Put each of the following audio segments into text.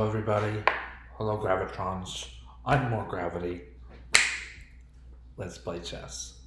Hello, everybody. Hello, Gravitrons. I'm more gravity. Let's play chess.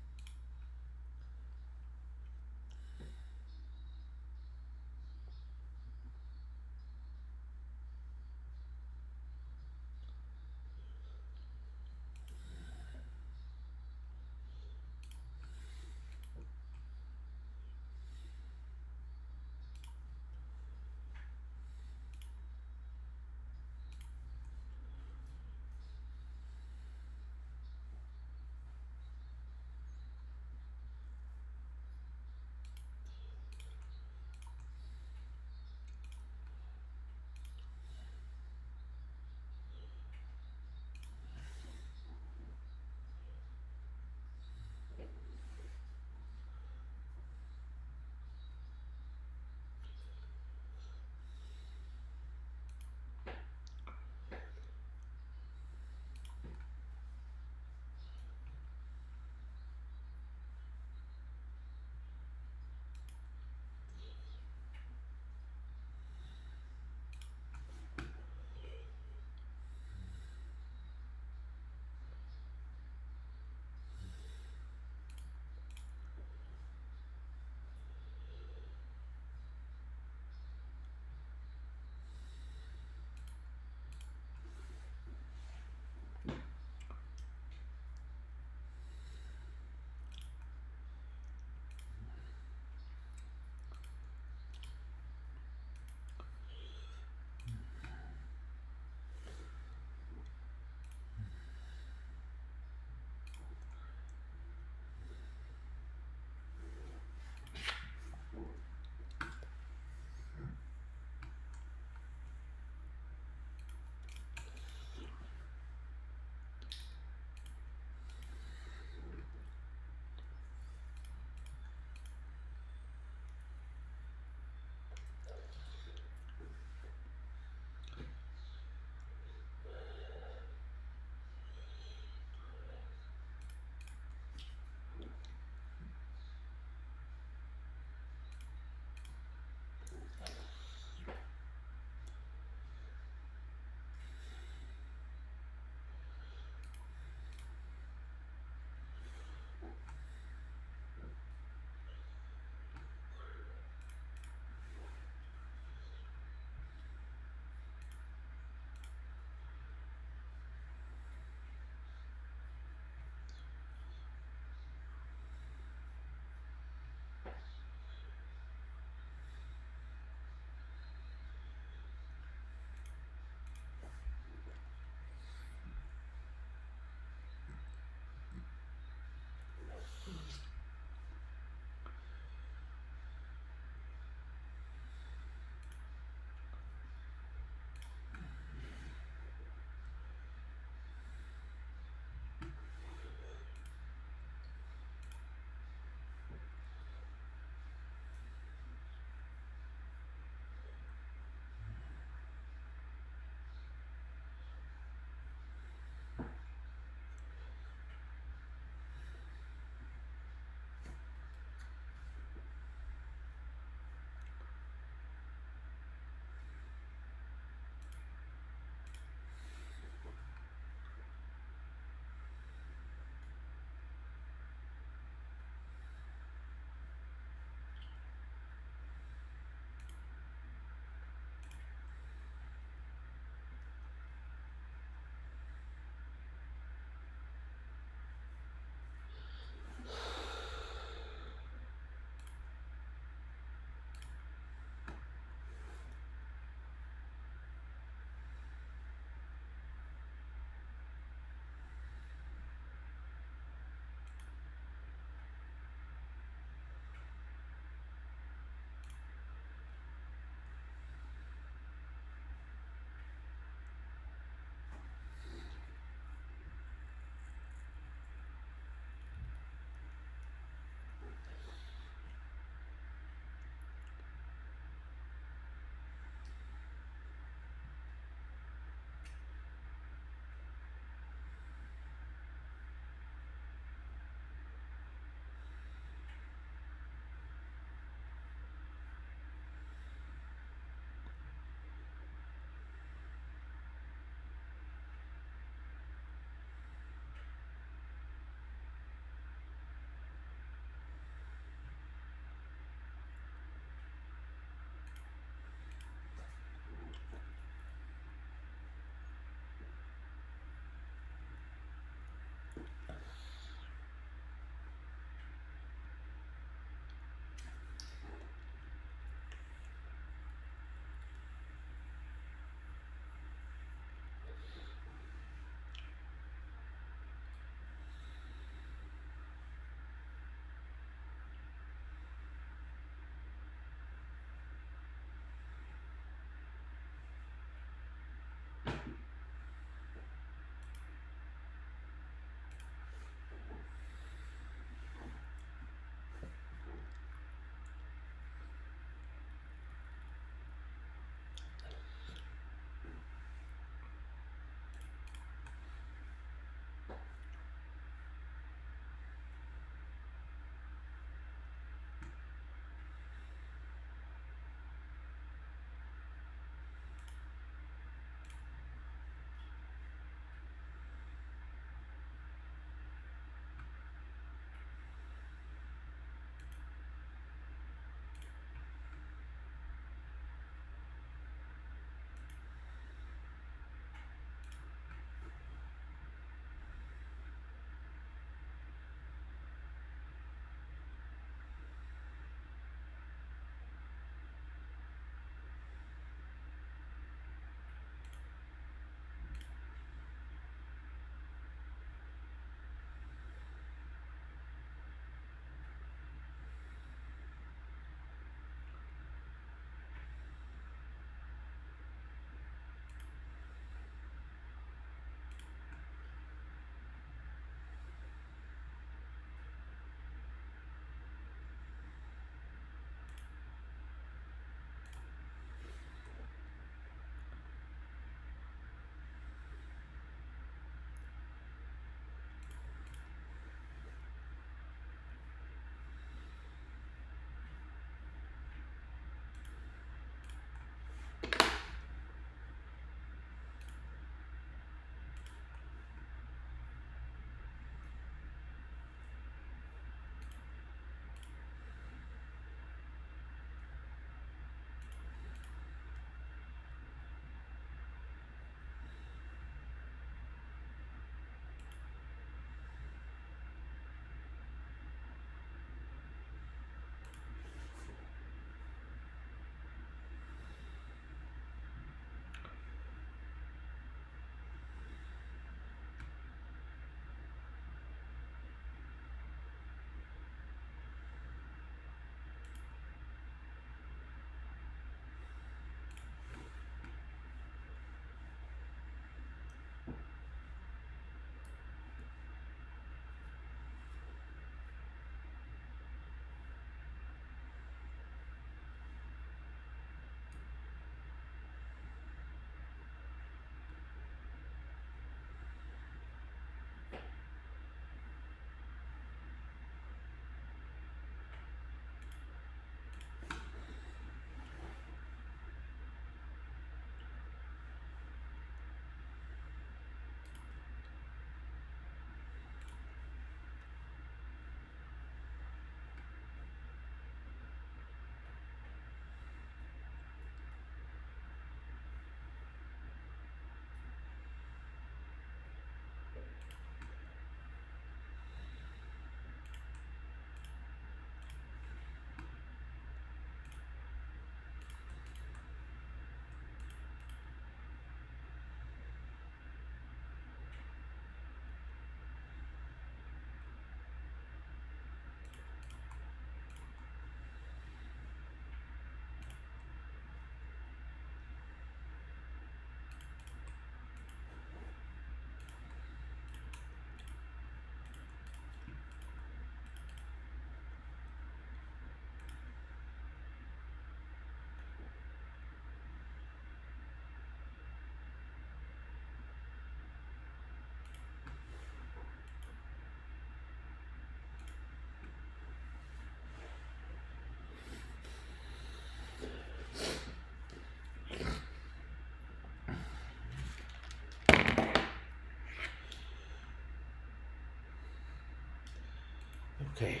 Okay.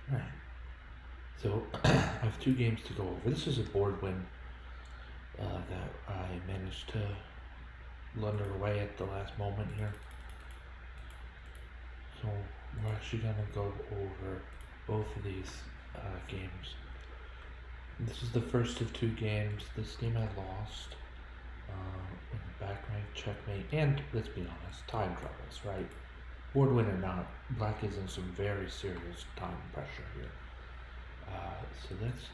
All right. So I have 2 games to go over. This is a board win that I managed to blunder away at the last moment here. So we're actually gonna go over both of these games. This is the first of 2 games. This game I lost in the back rank checkmate, and let's be honest, time troubles, right? Board win or not, Black is in some very serious time pressure here. So that's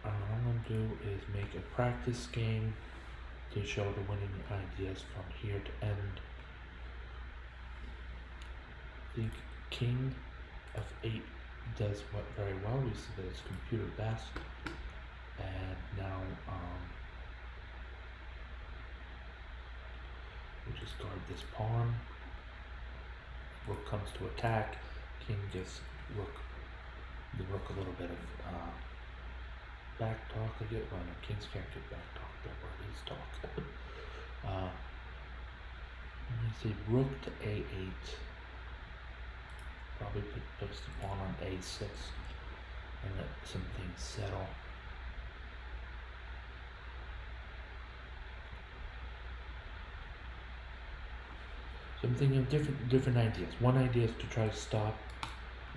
what I'm going to do is make a practice game to show the winning ideas from here to end. I think King F8 does very well. We see that it's computer best. And now we just guard this pawn. Rook comes to attack. King gives the rook a little bit of back talk. I get well, no, kings can't get back talk. That word is talk. Let me see, rook to a8. Probably place the pawn on a6 and let some things settle. So I'm thinking of different ideas. One idea is to try to stop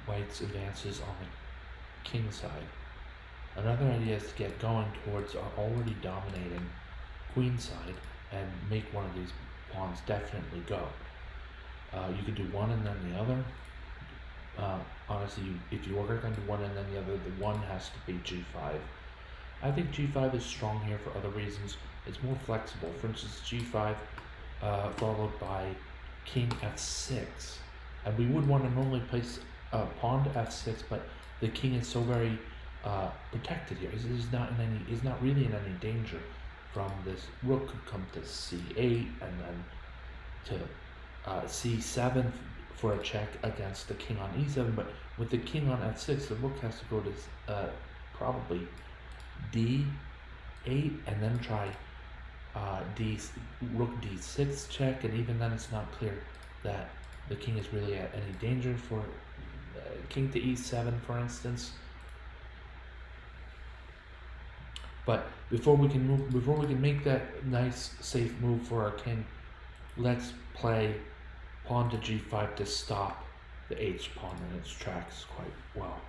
White's advances on the king side. Another idea is to get going towards our already dominating queen side and make one of these pawns definitely go. You could do one and then the other. Honestly, if you are going to do one and then the other, the one has to be g5. I think g5 is strong here for other reasons. It's more flexible. For instance, g5 followed by king f6. And we would want to normally place pawn to f6, but the king is so very protected here. He's not really in any danger from this. Rook could come to c8 and then to c7 for a check against the king on e7, but with the king on f6, the rook has to go to probably d8 and then try rook d6 check, and even then it's not clear that the king is really at any danger for king to e7, for instance. But before we can make that nice safe move for our king, let's play pawn to g5 to stop the h pawn in its tracks quite well.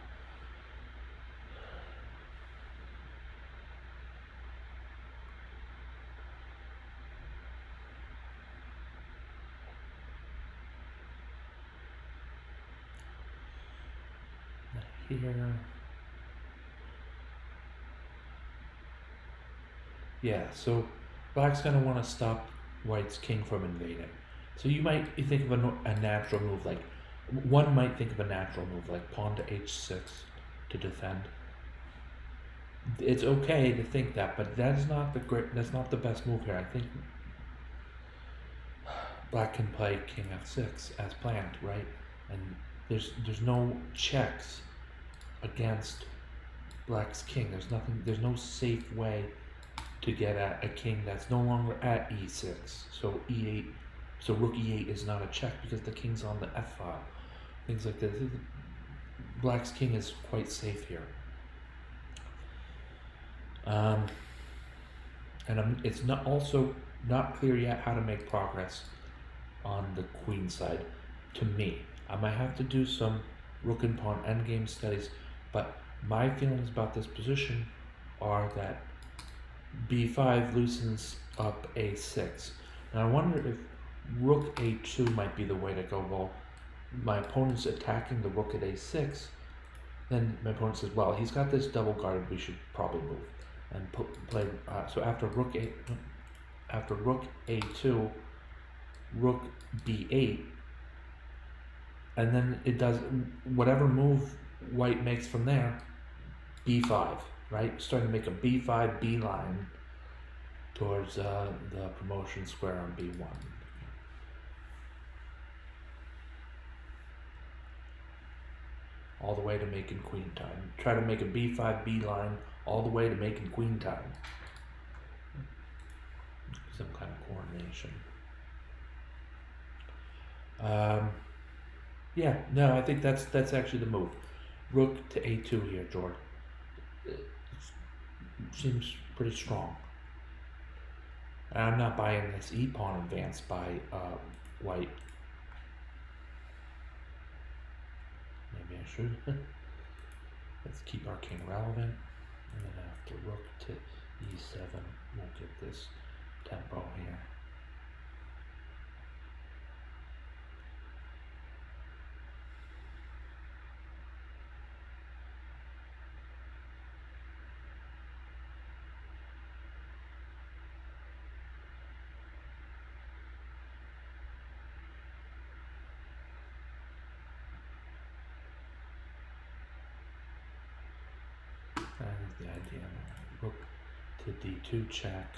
Here. Yeah, so Black's going to want to stop White's king from invading. So you might think of a natural move, like one might think of a natural move like pawn to h6 to defend. It's okay to think that, but that's not the best move here. I think Black can play king f6 as planned, right? And there's no checks against Black's king. There's no safe way to get at a king that's no longer at e6. So e8, so rook e8 is not a check because the king's on the f file. Things like this. Black's king is quite safe here. Um, and it's not also not clear yet how to make progress on the queen side. To me, I might have to do some rook and pawn endgame studies, but my feelings about this position are that b5 loosens up a6. Now I wonder if rook a2 might be the way to go. Well, my opponent's attacking the rook at a6, then my opponent says, well, he's got this double guarded, we should probably move and play. So after rook a2, rook b8, and then it does whatever move white makes from there, b5, right? Starting to make a b5 b line towards the promotion square on b1. All the way to making queen time. Try to make a b5 b line all the way to making queen time. Some kind of coordination. Yeah, no, I think that's actually the move. Rook to a2 here, George. It seems pretty strong. And I'm not buying this e-pawn advance by white. Maybe I should. Let's keep our king relevant. And then after rook to e7, we'll get this tempo here. That is the idea. Rook to d2 check.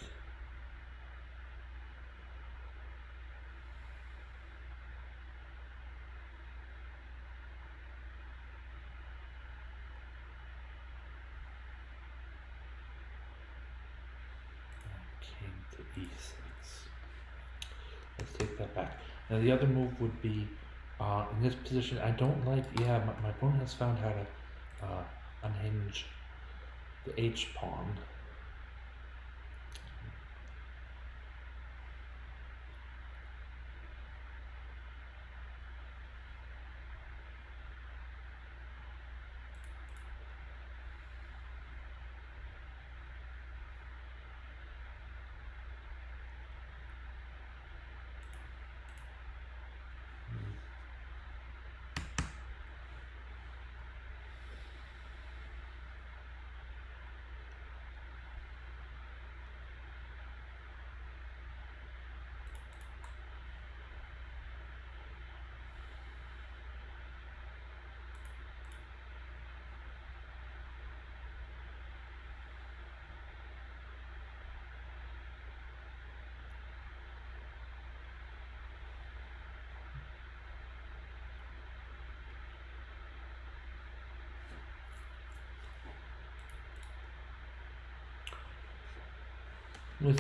King to e6. Let's take that back. Now the other move would be in this position. I don't like. Yeah, my opponent has found how to unhinge the h pawn.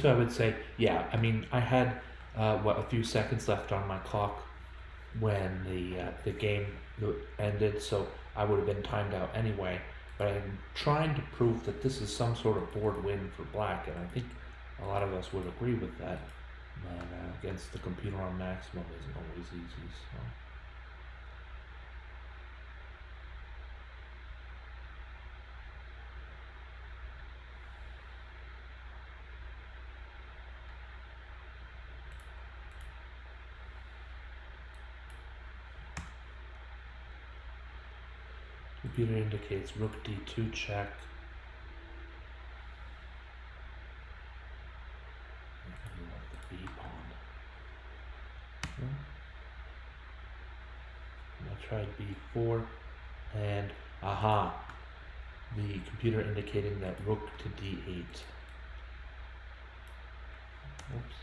So I would say, yeah. I mean, I had a few seconds left on my clock when the game ended, so I would have been timed out anyway. But I'm trying to prove that this is some sort of board win for black, and I think a lot of us would agree with that. But against the computer on maximum isn't always easy. So. Computer indicates rook d2 check. The b pawn. I tried b4, and aha, the computer indicating that rook to d8. Oops.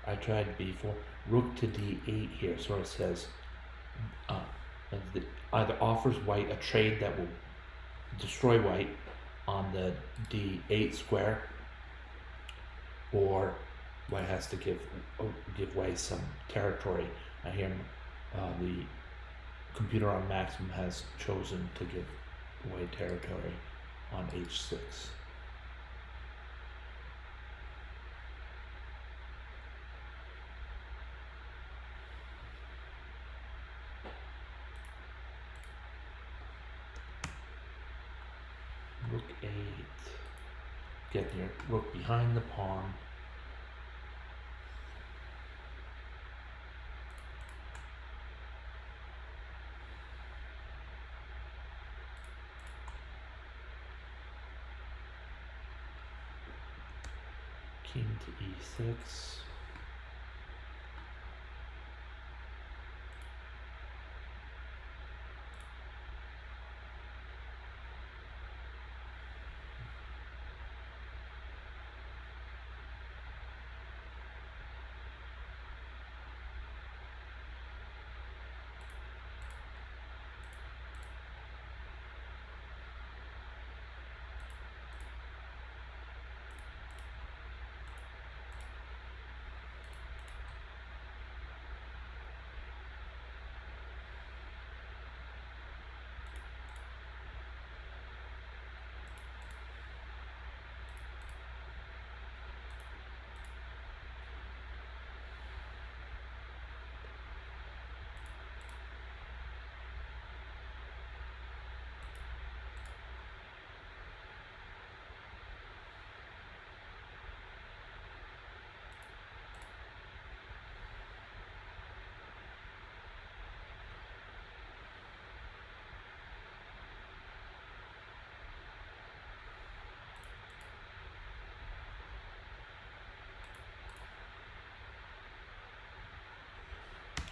I tried b4, rook to d8 here, so it says either offers white a trade that will destroy white on the d8 square, or white has to give white some territory. I hear the computer on maximum has chosen to give white territory on h6. Rook 8. Get your rook behind the pawn. King to e6.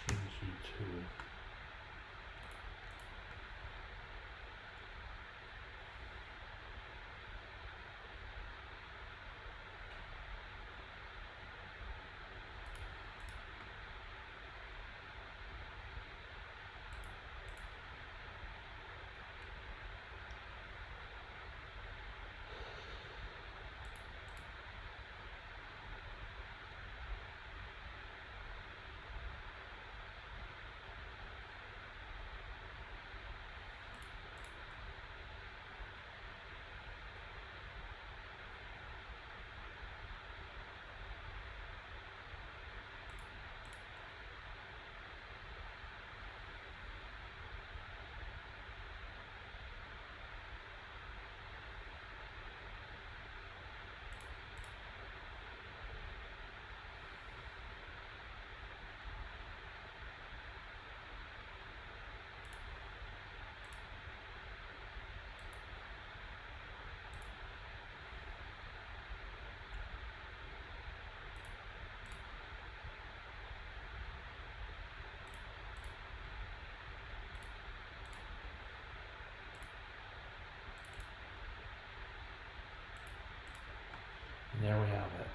King g2. And there we have it.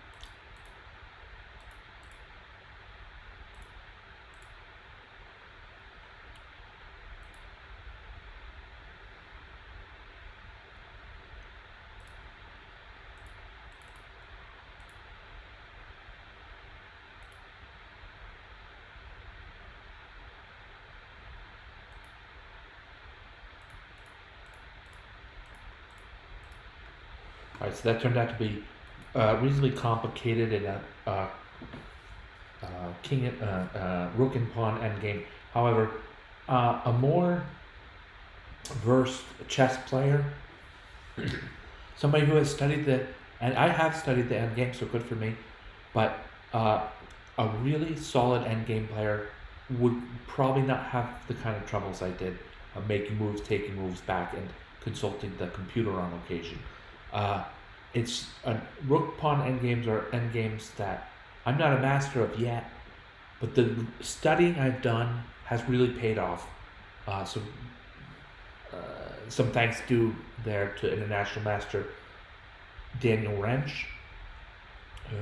Alright, so that turned out to be reasonably complicated in a rook and pawn endgame. However, a more versed chess player, somebody who has studied and I have studied the endgame, so good for me, but a really solid endgame player would probably not have the kind of troubles I did of making moves, taking moves back, and consulting the computer on occasion. It's rook pawn endgames are endgames that I'm not a master of yet, but the studying I've done has really paid off. So some thanks due there to international master Daniel Wrench, who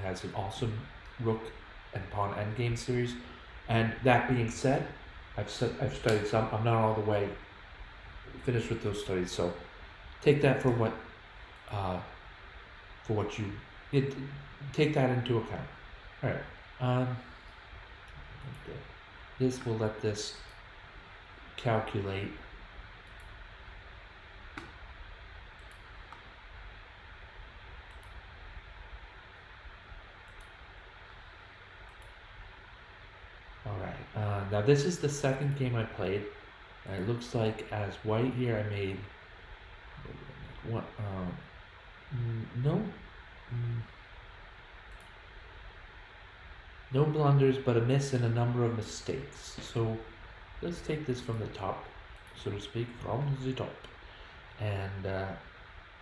has an awesome rook and pawn endgame series. And that being said, I've studied some. I'm not all the way finished with those studies, so take that for what take that into account. All right. This will let this calculate Now this is the second game I played, and it looks like as white here I made what no no blunders, but a miss and a number of mistakes. So let's take this from the top, so to speak, from the top, and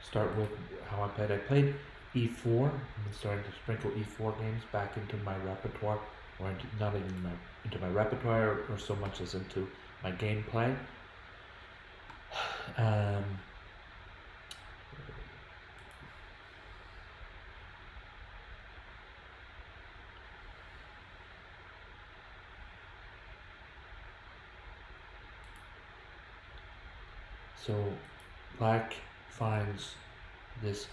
start with how I played. I played e4. I'm starting to sprinkle e4 games back into my repertoire, or not even into my repertoire, or so much as into my gameplay. So black finds this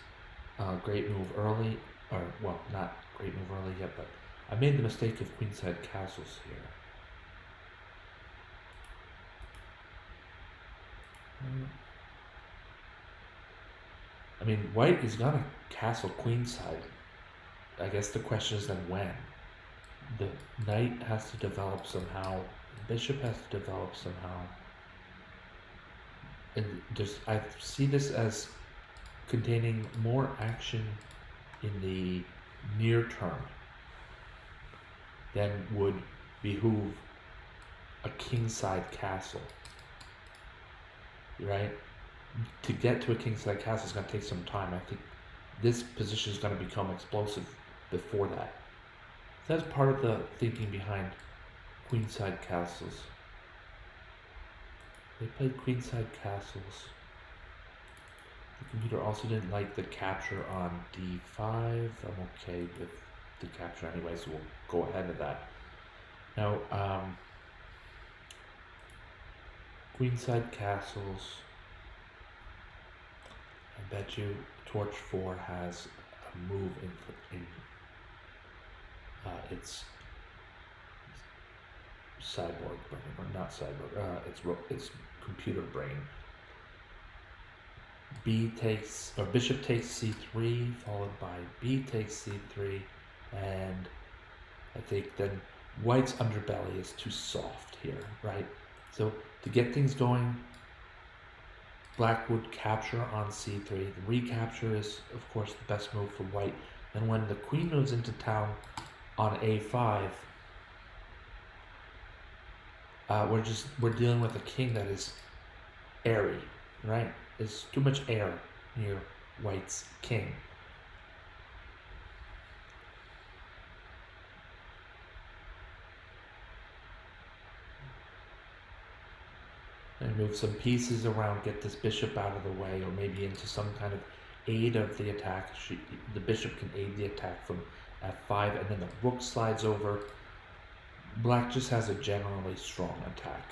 great move early, or well, not great move early yet, but I made the mistake of queenside castles here. I mean, white is gonna castle queenside. I guess the question is then when. The knight has to develop somehow, the bishop has to develop somehow. And I see this as containing more action in the near term than would behoove a kingside castle, right? To get to a kingside castle is going to take some time. I think this position is going to become explosive before that. So that's part of the thinking behind queenside castles. They played queenside castles. The computer also didn't like the capture on d5. I'm okay with the capture anyway, so we'll go ahead with that. Now, queenside castles. I bet you Torch 4 has a move in its cyborg brain, or not cyborg, it's computer brain. Bishop takes c3, followed by b takes c3, and I think then white's underbelly is too soft here, right? So to get things going, black would capture on c3. The recapture is, of course, the best move for white. And when the queen moves into town on a5, we're dealing with a king that is airy, right? There's too much air near white's king. And move some pieces around, get this bishop out of the way, or maybe into some kind of aid of the attack. The bishop can aid the attack from f5, and then the rook slides over. Black just has a generally strong attack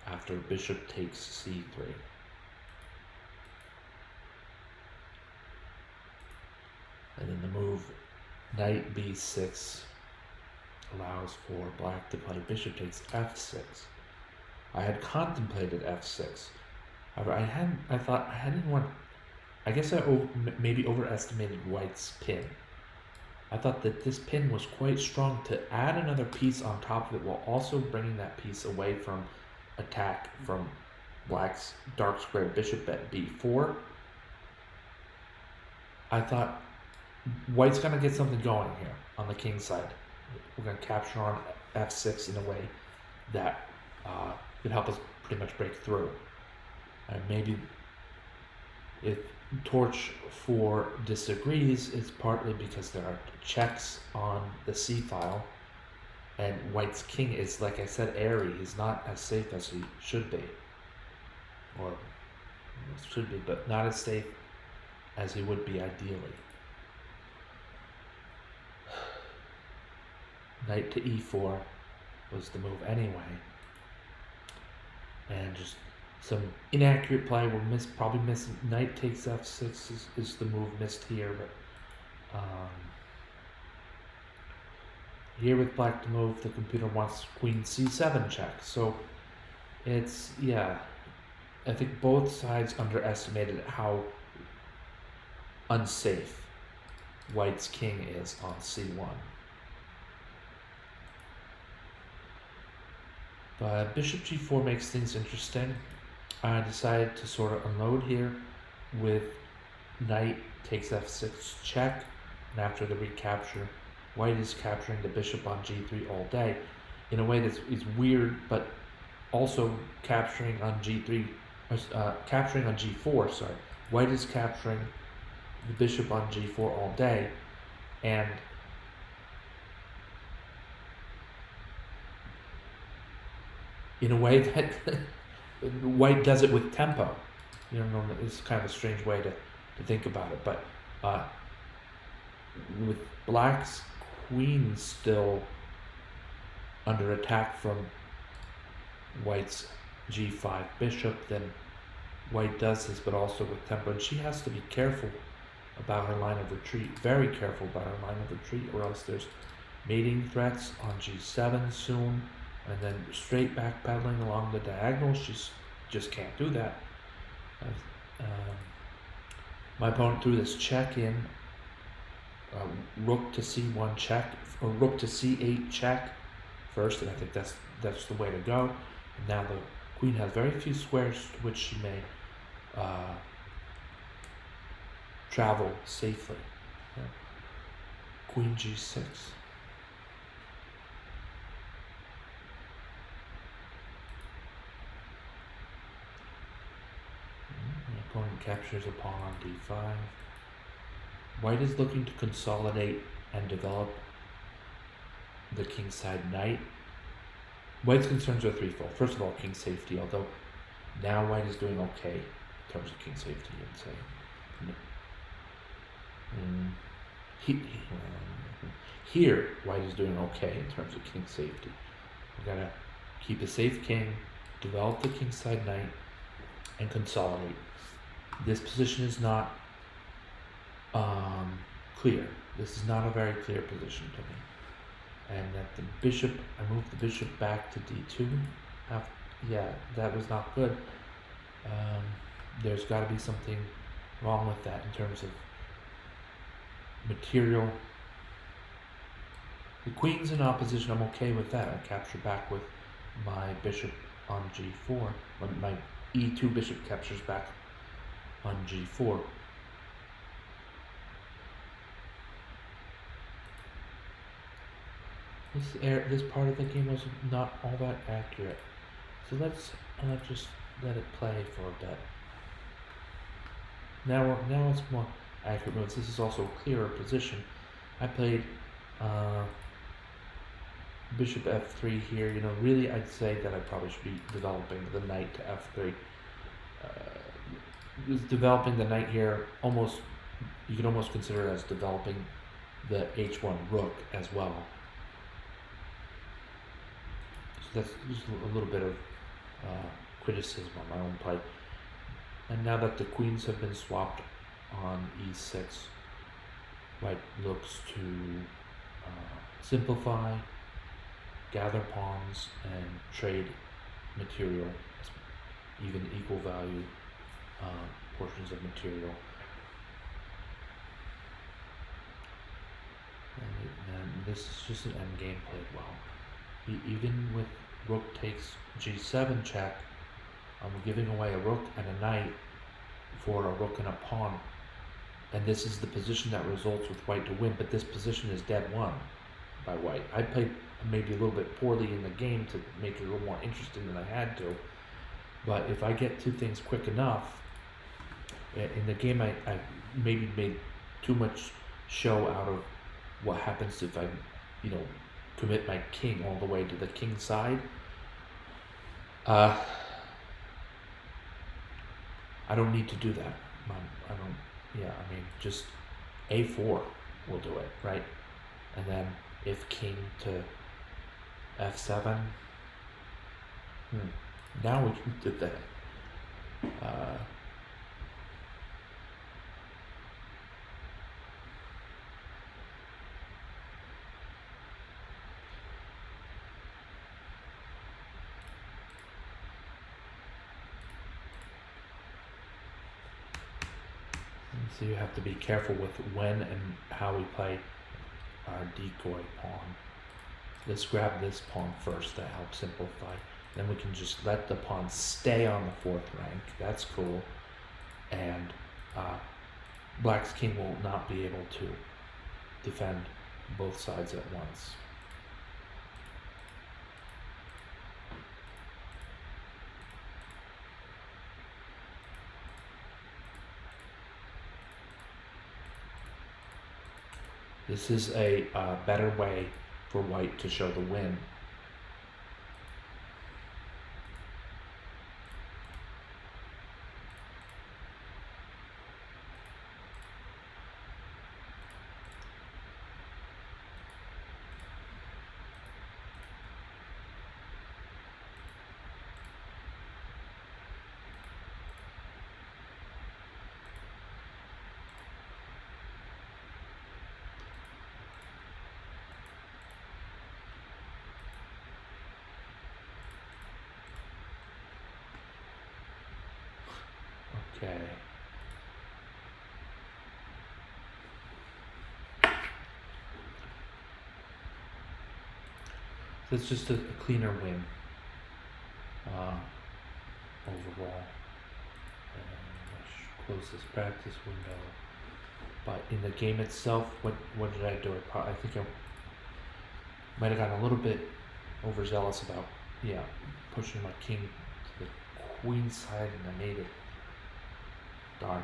after bishop takes c3. And then the move knight b6 allows for black to play bishop takes f6. I had contemplated f6. However, I guess I maybe overestimated white's pin. I thought that this pin was quite strong to add another piece on top of it while also bringing that piece away from attack from black's dark square bishop at b4. I thought white's going to get something going here on the king side. We're going to capture on f6 in a way that could help us pretty much break through. And maybe if Torch 4 disagrees, it's partly because there are checks on the c file, and white's king is, like I said, airy. He's not as safe as he should be, or should be, but not as safe as he would be ideally. Knight to e4 was the move anyway, and just some inaccurate play. We're probably missing. Knight takes f6 is the move missed here, but here with black to move, the computer wants queen c7 check. So it's, yeah, I think both sides underestimated how unsafe white's king is on c1. But bishop g4 makes things interesting. I decided to sort of unload here with knight takes f6 check, and after the recapture, white is capturing the bishop on g3 all day in a way that is weird, but also capturing on g3, capturing on g4, sorry. White is capturing the bishop on g4 all day, and in a way that white does it with tempo. You know, it's kind of a strange way to think about it, but with black's queen still under attack from white's g5 bishop, then white does this, but also with tempo, and she has to be careful about her line of retreat, very careful about her line of retreat, or else there's mating threats on g7 soon, and then straight backpedaling along the diagonal. She just can't do that. My opponent threw this check in, rook to c1 check, or rook to c8 check first, and I think that's the way to go. And now the queen has very few squares to which she may travel safely. Yeah. Queen g6. The opponent captures a pawn on d5. White is looking to consolidate and develop the kingside knight. White's concerns are threefold. First of all, king safety, although now white is doing okay in terms of king safety, I'd say. Here, white is doing okay in terms of king safety. We gotta keep a safe king, develop the kingside knight, and consolidate. This position is not clear. This is not a very clear position to me. And that the bishop, I moved the bishop back to d2. Yeah, that was not good. There's got to be something wrong with that in terms of material. The queen's in opposition, I'm okay with that. I capture back with my bishop on g4. My e2 bishop captures back on g4. This part of the game was not all that accurate. So let's just let it play for a bit. Now it's more accurate moves. This is also a clearer position. I played bishop f3 here. You know, really I'd say that I probably should be developing the knight to f3. Developing the knight here, you could almost consider it as developing the h1 rook as well. So that's just a little bit of criticism on my own play. And now that the queens have been swapped on e6, white looks to simplify, gather pawns, and trade material, even equal value portions of material. And this is just an endgame played well. Even with rook takes g7 check, I'm giving away a rook and a knight for a rook and a pawn. And this is the position that results with white to win, but this position is dead won by white. I played maybe a little bit poorly in the game to make it a little more interesting than I had to. But if I get two things quick enough, in the game I maybe made too much show out of what happens if I, commit my king all the way to the king side. I don't need to do that. Just a4 will do it, right? And then if king to f7, now we can do that. So you have to be careful with when and how we play our decoy pawn. Let's grab this pawn first to help simplify. Then we can just let the pawn stay on the 4th rank. That's cool. And Black's king will not be able to defend both sides at once. This is a better way for White to show the win. Okay. So it's just a cleaner win overall. And let's close this practice window. But in the game itself, what did I do? I think I might have gotten a little bit overzealous about pushing my king to the queen side, and I made it. Darn.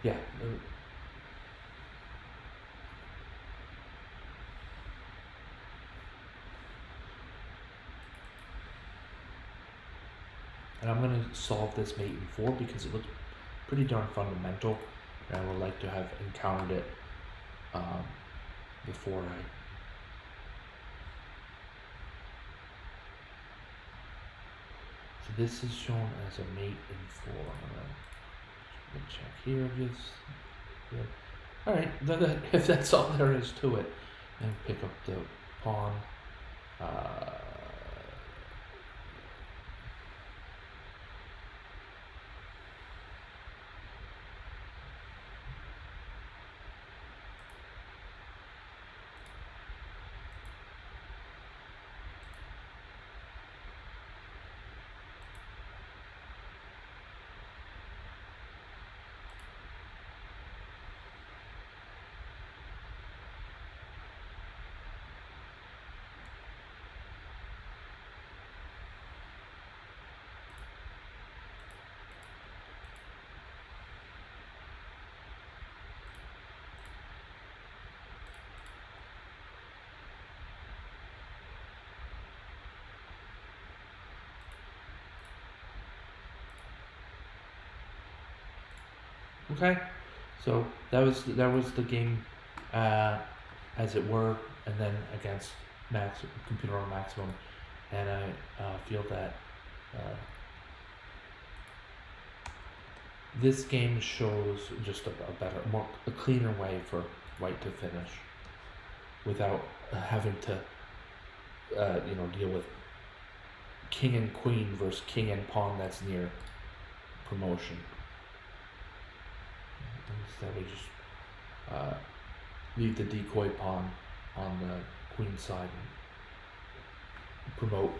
Yeah. And I'm going to solve this mate in 4 because it looks pretty darn fundamental, and I would like to have encountered it before I... So this is shown as a mate in 4. I'm going to check here. Yes. Yeah. Alright, if that's all there is to it, and pick up the pawn. Okay, so that was the game, as it were, and then against Computer on Maximum, and I feel that this game shows just a cleaner way for White to finish, without having to deal with king and queen versus king and pawn that's near promotion. Instead, we just leave the decoy pawn on the queen side and promote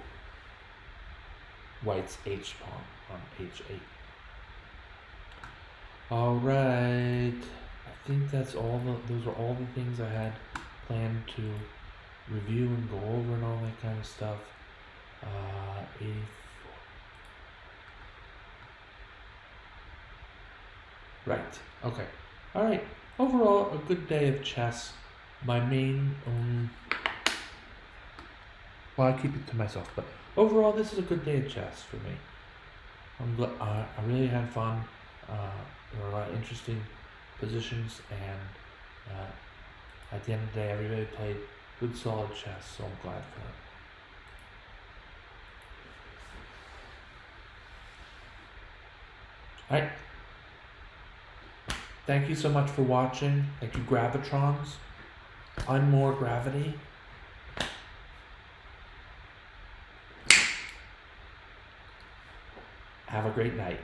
White's h pawn on h8. All right, I think that's all. Those are all the things I had planned to review and go over and all that kind of stuff. 84. Right. Okay. All right. Overall, a good day of chess. My main, well, I keep it to myself, but overall, this is a good day of chess for me. I really had fun. There were a lot of interesting positions, and at the end of the day, everybody played good, solid chess, so I'm glad for it. All right. Thank you so much for watching. Thank you, Gravitrons. I'm More Gravity. Have a great night.